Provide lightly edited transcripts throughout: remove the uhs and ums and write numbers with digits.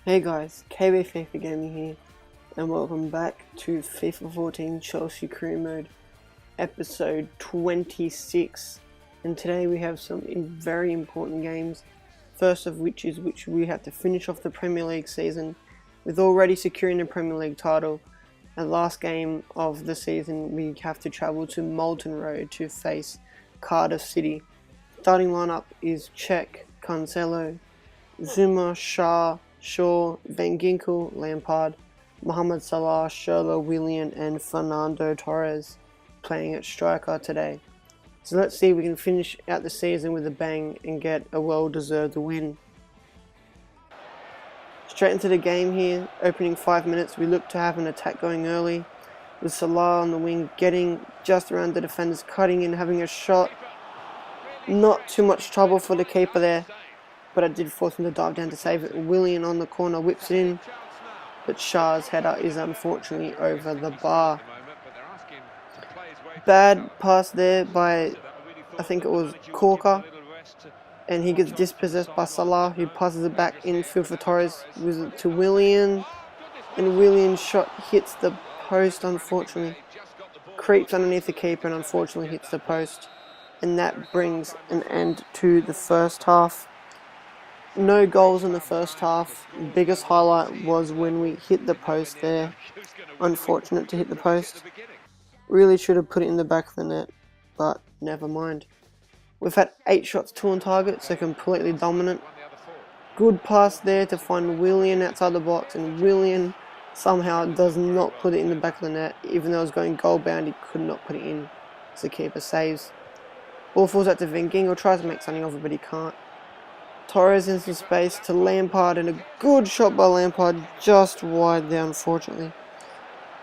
Hey guys, KB FIFA Gaming here, and welcome back to FIFA 14 Chelsea Career Mode, episode 26. And today we have some very important games, first of which we have to finish off the Premier League season, with already securing the Premier League title. And last game of the season we have to travel to Moulton Road to face Cardiff City. Starting lineup is Cech, Cancelo, Zuma, Shaw, Van Ginkel, Lampard, Mohamed Salah, Schürrle, Willian and Fernando Torres playing at striker today. So let's see if we can finish out the season with a bang and get a well-deserved win. Straight into the game here, opening 5 minutes, we look to have an attack going early, with Salah on the wing getting just around the defenders, cutting in, having a shot. Not too much trouble for the keeper there, but I did force him to dive down to save it. Willian on the corner whips it in, but Shah's header is unfortunately over the bar. Bad pass there by, I think it was Corker, and he gets dispossessed by Salah, who passes it back infield for Torres, to Willian, and Willian's shot hits the post unfortunately. Creeps underneath the keeper and unfortunately hits the post, and that brings an end to the first half. No goals in the first half. Biggest highlight was when we hit the post there. Unfortunate to hit the post. Really should have put it in the back of the net, but never mind. We've had 8 shots, 2 on target, so completely dominant. Good pass there to find Willian outside the box, and Willian somehow does not put it in the back of the net. Even though it was going goal bound, he could not put it in, so the keeper saves. Ball falls out to Van Ginkel, tries to make something of it, but he can't. Torres into space to Lampard, and a good shot by Lampard, just wide there unfortunately.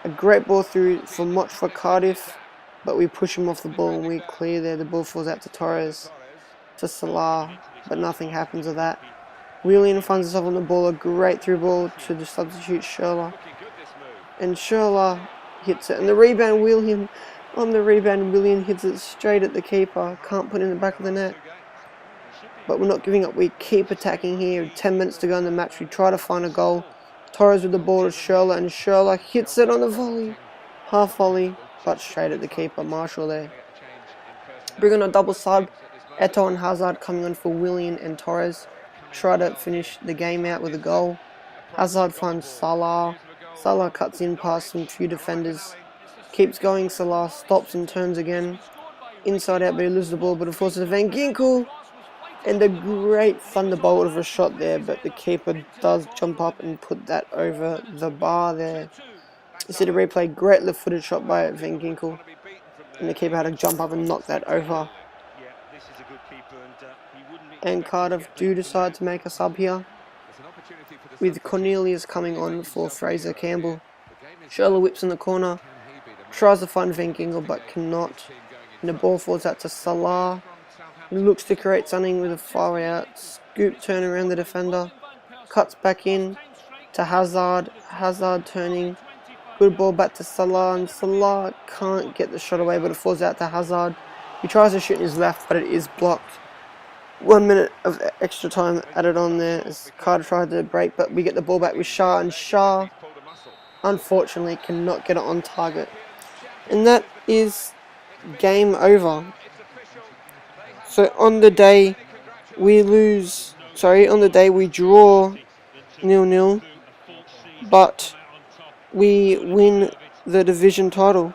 A great ball through for Cardiff, but we push him off the ball and we clear there. The ball falls out to Torres, to Salah, but nothing happens of that. Willian finds himself on the ball, a great through ball to the substitute Schürrle, and Schürrle hits it, and the rebound Willian hits it straight at the keeper, can't put it in the back of the net. But we're not giving up, we keep attacking here. 10 minutes to go in the match, we try to find a goal. Torres with the ball to Schürrle, and Schürrle hits it on the volley. Half volley, but straight at the keeper, Marshall there. Bring on a double sub, Eto'o and Hazard coming on for Willian and Torres. Try to finish the game out with a goal. Hazard finds Salah. Salah cuts in past some few defenders. Keeps going, Salah stops and turns again. Inside out, but he loses the ball, but it forces Van Ginkel. And a great thunderbolt of a shot there, but the keeper does jump up and put that over the bar there. You see the replay, great left-footed shot by Van Ginkel, and the keeper had to jump up and knock that over. And Cardiff do decide to make a sub here, with Cornelius coming on for Fraser Campbell. Schürrle whips in the corner, tries to find Van Ginkel but cannot, and the ball falls out to Salah. He looks to create something with a far out scoop turn around the defender, cuts back in to Hazard, Hazard turning, good ball back to Salah, and Salah can't get the shot away, but it falls out to Hazard. He tries to shoot in his left, but it is blocked. 1 minute of extra time added on there as Carter tried to break, but we get the ball back with Shah, and Shah unfortunately cannot get it on target. And that is game over. So on the day we draw 0-0, but we win the division title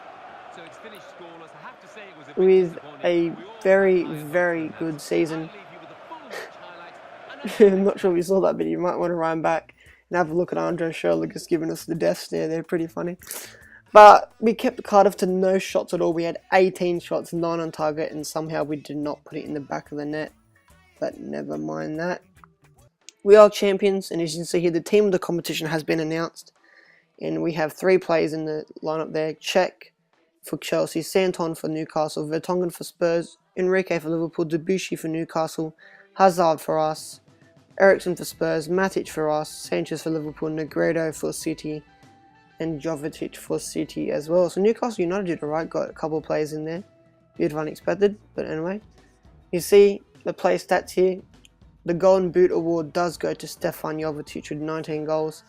with a very, very good season. I'm not sure if you saw that, but you might want to run back and have a look at Andre Schürrle just giving us the death stare. They're pretty funny. But we kept Cardiff to no shots at all. We had 18 shots, 9 on target, and somehow we did not put it in the back of the net. But never mind that. We are champions, and as you can see here, the team of the competition has been announced. And we have 3 players in the lineup there. Cech for Chelsea, Santon for Newcastle, Vertonghen for Spurs, Enrique for Liverpool, Debuchy for Newcastle, Hazard for us, Eriksen for Spurs, Matic for us, Sanchez for Liverpool, Negredo for City, and Jovetic for City as well. So Newcastle United did alright, got a couple of players in there. Bit of unexpected, but anyway. You see the play stats here. The Golden Boot Award does go to Stefan Jovetic with 19 goals.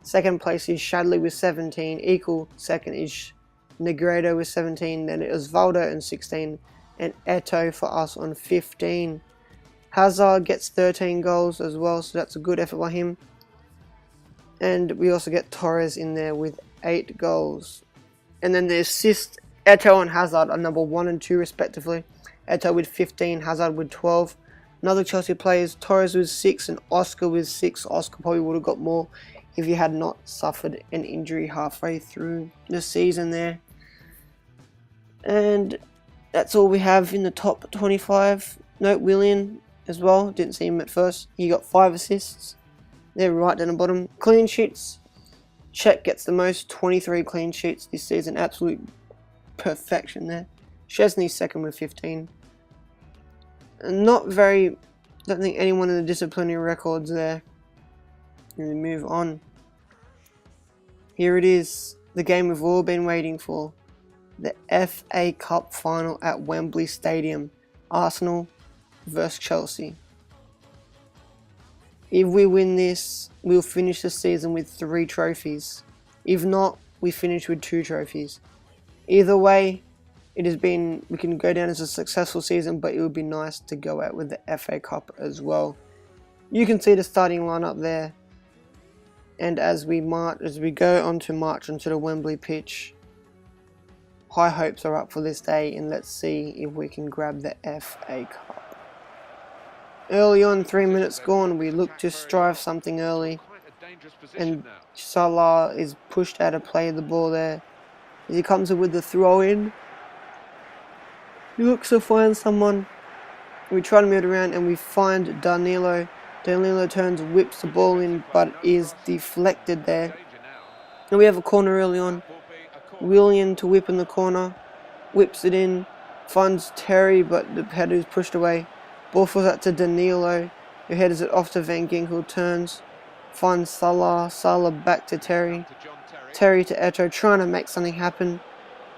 Second place is Shadley with 17. Equal second is Negredo with 17. Then it was Valdo on 16. And Eto'o for us on 15. Hazard gets 13 goals as well, so that's a good effort by him. And we also get Torres in there with 8 goals. And then the assists, Eto'o and Hazard are number 1 and 2 respectively. Eto'o with 15, Hazard with 12. Another Chelsea players, Torres with 6 and Oscar with 6. Oscar probably would have got more if he had not suffered an injury halfway through the season there. And that's all we have in the top 25. Note Willian as well, didn't see him at first. He got 5 assists. They're right down the bottom. Clean sheets, Czech gets the most, 23 clean sheets this season. Absolute perfection there. Szczesny's second with 15. Not very, don't think anyone in the disciplinary records there. And we move on. Here it is, the game we've all been waiting for. The FA Cup final at Wembley Stadium. Arsenal versus Chelsea. If we win this, we'll finish the season with 3 trophies. If not, we finish with 2 trophies. Either way, we can go down as a successful season, but it would be nice to go out with the FA Cup as well. You can see the starting lineup there. And as we go on to march onto the Wembley pitch, high hopes are up for this day, and let's see if we can grab the FA Cup. Early on, 3 minutes gone, we look to strive something early, and Salah is pushed out of play of the ball there. As he comes in with the throw in, he looks to find someone. We try to move it around and we find Danilo. Danilo turns, whips the ball in, but is deflected there. And we have a corner early on. Willian to whip in the corner, whips it in, finds Terry, but the header is pushed away. Ball falls out to Danilo, who headers it off to Van Ginkel, turns, finds Salah, Salah back to Terry, Terry to Eto'o, trying to make something happen.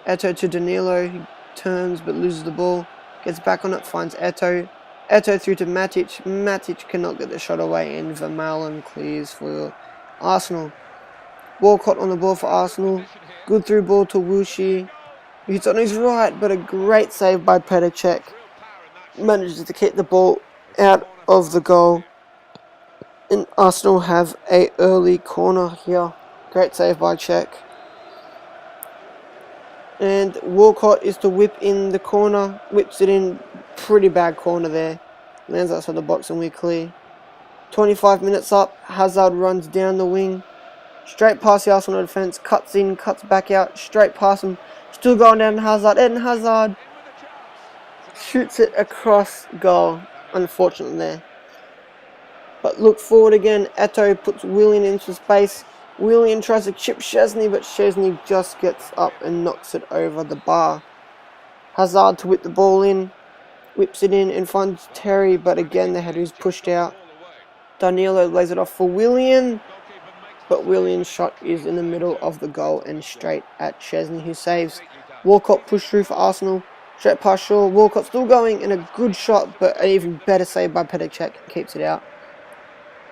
Eto'o to Danilo, he turns but loses the ball, gets back on it, finds Eto'o, Eto'o through to Matic, Matic cannot get the shot away, and Vermaelen clears for Arsenal. Walcott on the ball for Arsenal, good through ball to Wushi, he's on his right, but a great save by Petr Cech. Manages to kick the ball out of the goal, and Arsenal have a early corner here. Great save by Cech. And Walcott is to whip in the corner, whips it in, pretty bad corner there, lands outside the box and we're clear. 25 minutes up, Hazard runs down the wing, straight past the Arsenal defence, cuts in, cuts back out, straight past him, still going down to Hazard, and Hazard shoots it across goal, unfortunately there. But look forward again, Eto'o puts Willian into space. Willian tries to chip Szczesny, but Szczesny just gets up and knocks it over the bar. Hazard to whip the ball in, whips it in and finds Terry, but again the header is pushed out. Danilo lays it off for Willian, but Willian's shot is in the middle of the goal and straight at Szczesny, who saves. Walcott pushed through for Arsenal. Straight past Shaw, Walcott still going, and a good shot, but an even better save by Petr Cech, keeps it out.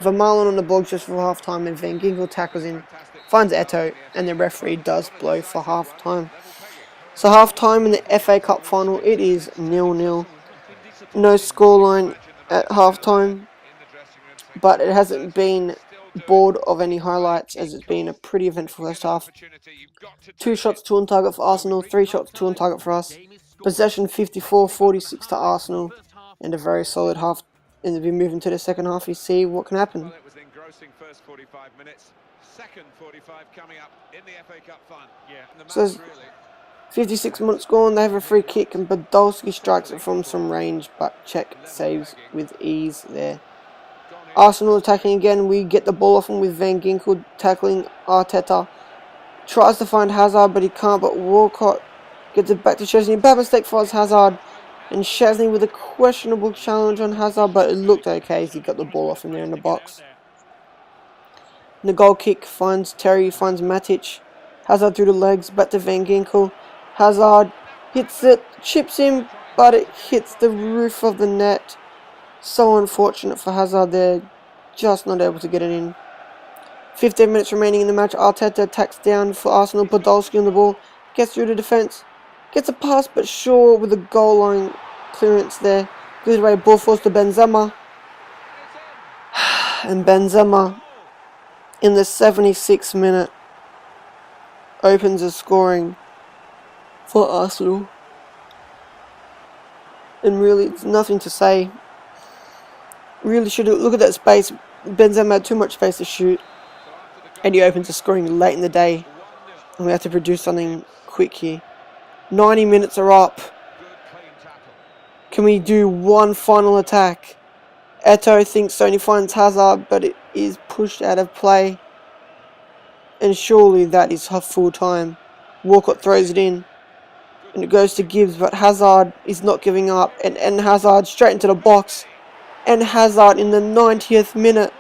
Vermaelen on the ball just for half time, and Van Ginkel tackles in, finds Eto'o, and the referee does blow for half time. So half time in the FA Cup final, it is 0-0. No scoreline at half time, but it hasn't been bored of any highlights, as it's been a pretty eventful first half. 2 shots, 2 on target for Arsenal, 3 shots, 2 on target for us. Possession 54-46 to Arsenal, and a very solid half. And if we move into the second half, you see what can happen. Well, it was engrossing first 45 minutes. Second 45 coming up in the FA Cup fun. Yeah. So 56 minutes gone, they have a free kick, and Podolski strikes it from some range, but Cech saves with ease there. Arsenal attacking again, we get the ball off him with Van Ginkel tackling Arteta. Tries to find Hazard, but he can't, but Walcott gets it back to Szczesny. Bad mistake for us, Hazard. And Szczesny with a questionable challenge on Hazard, but it looked okay as he got the ball off him there in the box. And the goal kick finds Terry, finds Matic. Hazard through the legs, back to Van Ginkel. Hazard hits it, chips him, but it hits the roof of the net. So unfortunate for Hazard there, just not able to get it in. 15 minutes remaining in the match. Arteta attacks down for Arsenal. Podolski on the ball, gets through the defence, gets a pass, but Shaw with a goal line clearance there. Goes away, ball forced to Benzema. And Benzema, in the 76th minute, opens the scoring for Arsenal. And really, it's nothing to say. Really should look at that space. Benzema had too much space to shoot, and he opens the scoring late in the day. And we have to produce something quick here. 90 minutes are up. Can we do one final attack? Eto'o thinks Sony finds Hazard, but it is pushed out of play. And surely that is full time. Walcott throws it in. And it goes to Gibbs, but Hazard is not giving up. And Hazard straight into the box. And Hazard in the 90th minute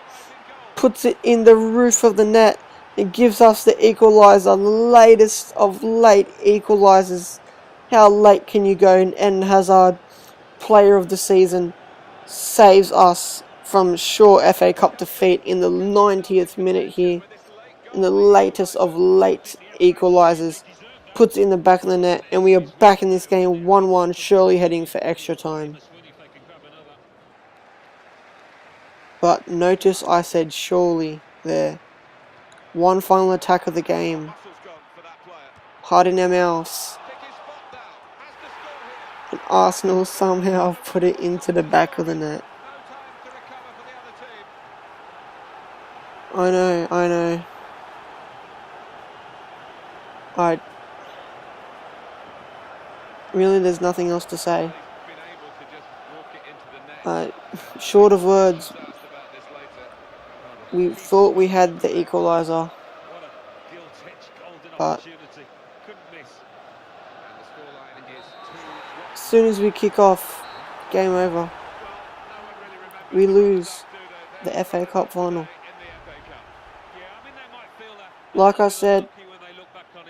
puts it in the roof of the net. It gives us the equaliser, the latest of late equalisers. How late can you go? And Hazard, player of the season, saves us from sure FA Cup defeat in the 90th minute here. In the latest of late equalisers. Puts it in the back of the net, and we are back in this game 1-1, surely heading for extra time. But notice I said surely there. One final attack of the game. Heart in our mouths. And Arsenal somehow put it into the back of the net. I know. Really, there's nothing else to say. Short of words, we thought we had the equaliser, but as soon as we kick off, game over. We lose the FA Cup final. Like I said,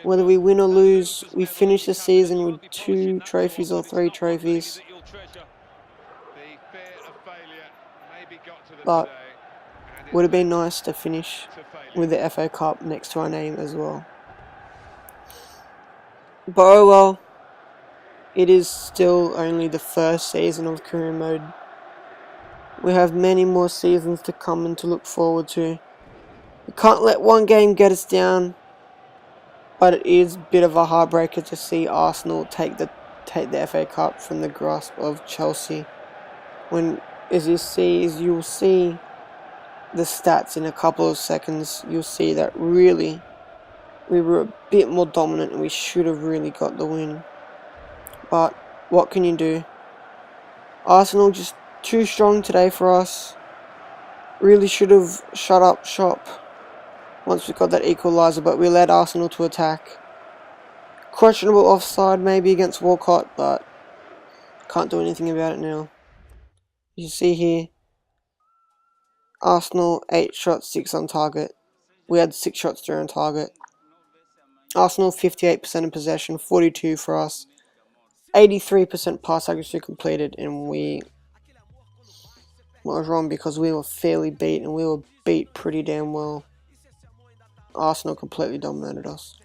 whether we win or lose, we finish the season with 2 trophies or 3 trophies. But would have been nice to finish with the FA Cup next to our name as well. But oh well, it is still only the first season of career mode. We have many more seasons to come and to look forward to. We can't let one game get us down. But it is a bit of a heartbreaker to see Arsenal take the FA Cup from the grasp of Chelsea. When, as you'll see the stats in a couple of seconds, you'll see that really we were a bit more dominant and we should have really got the win. But what can you do? Arsenal just too strong today for us. Really should have shut up shop once we got that equaliser, but we led Arsenal to attack. Questionable offside maybe against Walcott, but can't do anything about it now. You see here, Arsenal 8 shots, 6 on target. We had 6 shots, 3 on target. Arsenal 58% in possession, 42 for us. 83% pass accuracy completed, and we was wrong because we were fairly beat, and we were beat pretty damn well. Arsenal completely dominated us.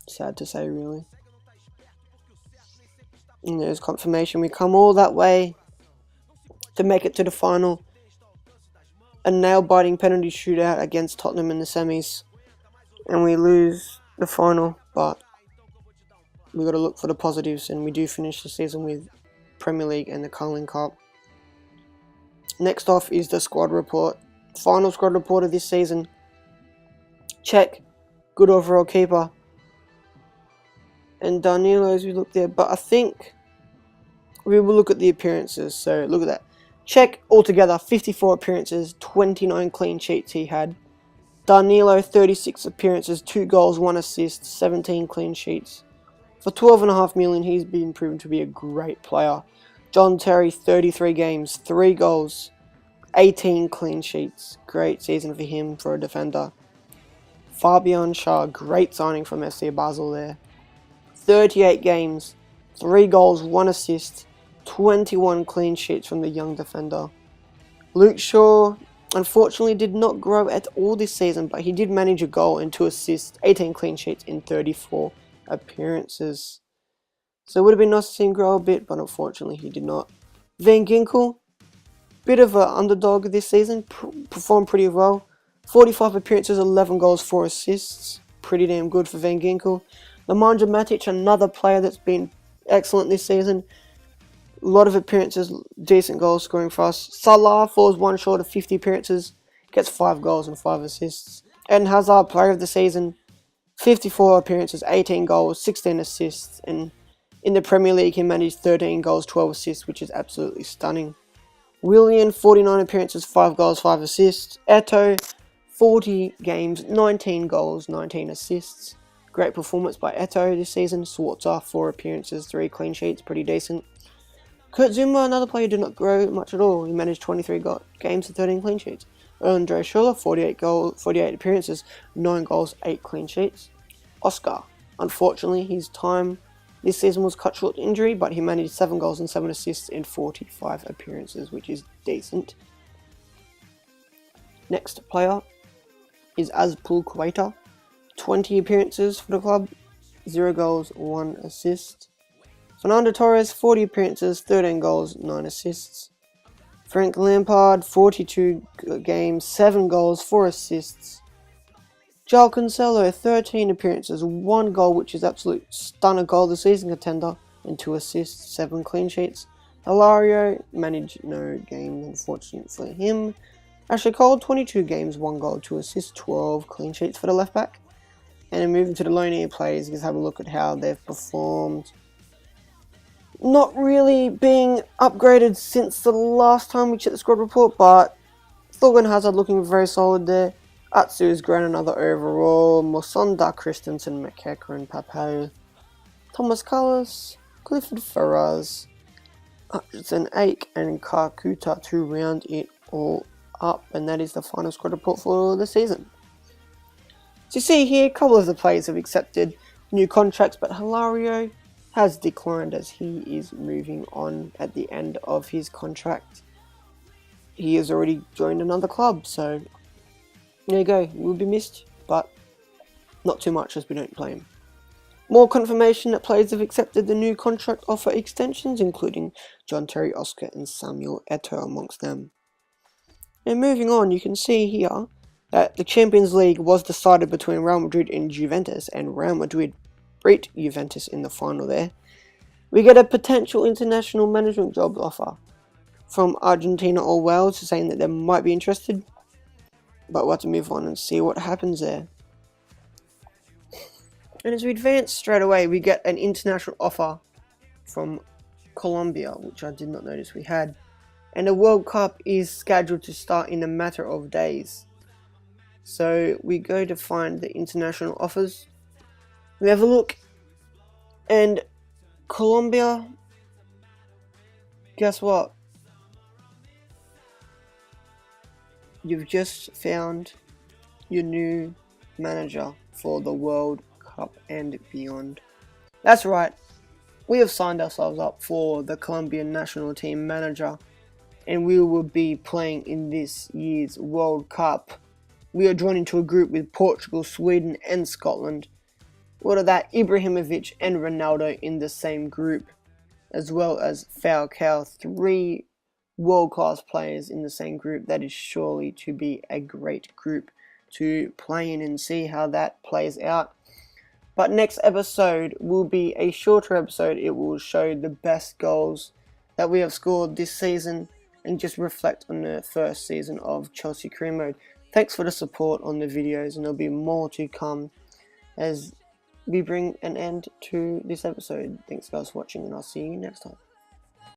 Sad to say, really. And there's confirmation. We come all that way to make it to the final. A nail-biting penalty shootout against Tottenham in the semis. And we lose the final, but we've got to look for the positives, and we do finish the season with Premier League and the Carling Cup. Next off is the squad report. Final squad report of this season. Check, good overall keeper. And Danilo, as we look there, but I think we will look at the appearances. So look at that. Check altogether, 54 appearances, 29 clean sheets he had. Danilo, 36 appearances, 2 goals, 1 assist, 17 clean sheets. For 12.5 million, he's been proven to be a great player. John Terry, 33 games, 3 goals, 18 clean sheets. Great season for him for a defender. Fabian Schär, great signing from SC Basel there. 38 games, 3 goals, 1 assist, 21 clean sheets from the young defender. Luke Shaw unfortunately did not grow at all this season, but he did manage a goal and 2 assists, 18 clean sheets in 34 appearances. So it would have been nice to see him grow a bit, but unfortunately he did not. Van Ginkel, bit of an underdog this season, performed pretty well. 45 appearances, 11 goals, 4 assists. Pretty damn good for Van Ginkel. Nemanja Matic, another player that's been excellent this season. A lot of appearances, decent goal scoring for us. Salah falls one short of 50 appearances, gets 5 goals and 5 assists. Eden Hazard, player of the season, 54 appearances, 18 goals, 16 assists. And in the Premier League, he managed 13 goals, 12 assists, which is absolutely stunning. Willian, 49 appearances, 5 goals, 5 assists. Eto'o, 40 games, 19 goals, 19 assists. Great performance by Eto'o this season. Swartzer, 4 appearances, 3 clean sheets, pretty decent. Kurt Zuma, another player, did not grow much at all. He managed 23 games and 13 clean sheets. Andre Schuller, 48 appearances, 9 goals, 8 clean sheets. Oscar, unfortunately, his time this season was cut short to injury, but he managed 7 goals and 7 assists in 45 appearances, which is decent. Next player is Azpul Quetta. 20 appearances for the club, 0 goals, 1 assist. Fernando Torres, 40 appearances, 13 goals, 9 assists. Frank Lampard, 42 games, 7 goals, 4 assists. João Cancelo, 13 appearances, 1 goal, which is absolute stunner goal, the season contender, and 2 assists, 7 clean sheets. Hilario managed no game, unfortunately for him. Ashley Cole, 22 games, 1 goal, 2 assists, 12 clean sheets for the left back. And then moving to the loan players, you can have a look at how they've performed. Not really being upgraded since the last time we checked the squad report, but Thorgan Hazard looking very solid there. Atsu has grown another overall. Mosonda, Christensen, McKecker and Pape. Thomas Cullis, Clifford Ferraz, Hutchinson, Ake and Kakuta to round it all up. And that is the final squad report for the season. So you see here, a couple of the players have accepted new contracts, but Hilario has declined as he is moving on at the end of his contract. He has already joined another club, so there you go. We'll be missed, but not too much as we don't play him. More confirmation that players have accepted the new contract offer extensions, including John Terry Oscar and Samuel Eto'o amongst them. And moving on, you can see here that the Champions League was decided between Real Madrid and Juventus, and Real Madrid beat Juventus in the final there. We get a potential international management job offer from Argentina or Wales, saying that they might be interested, but we'll have to move on and see what happens there. And as we advance straight away, we get an international offer from Colombia, which I did not notice we had. And the World Cup is scheduled to start in a matter of days. So we go to find the international offers. We have a look, and Colombia, guess what? You've just found your new manager for the World Cup and beyond. That's right, we have signed ourselves up for the Colombian national team manager, and we will be playing in this year's World Cup. We are joining to a group with Portugal, Sweden and Scotland. What are that? Ibrahimovic and Ronaldo in the same group, as well as Falcao, 3 world-class players in the same group. That is surely to be a great group to play in and see how that plays out. But next episode will be a shorter episode. It will show the best goals that we have scored this season and just reflect on the first season of Chelsea Career Mode. Thanks for the support on the videos, and there'll be more to come as we bring an end to this episode. Thanks guys for watching, and I'll see you next time.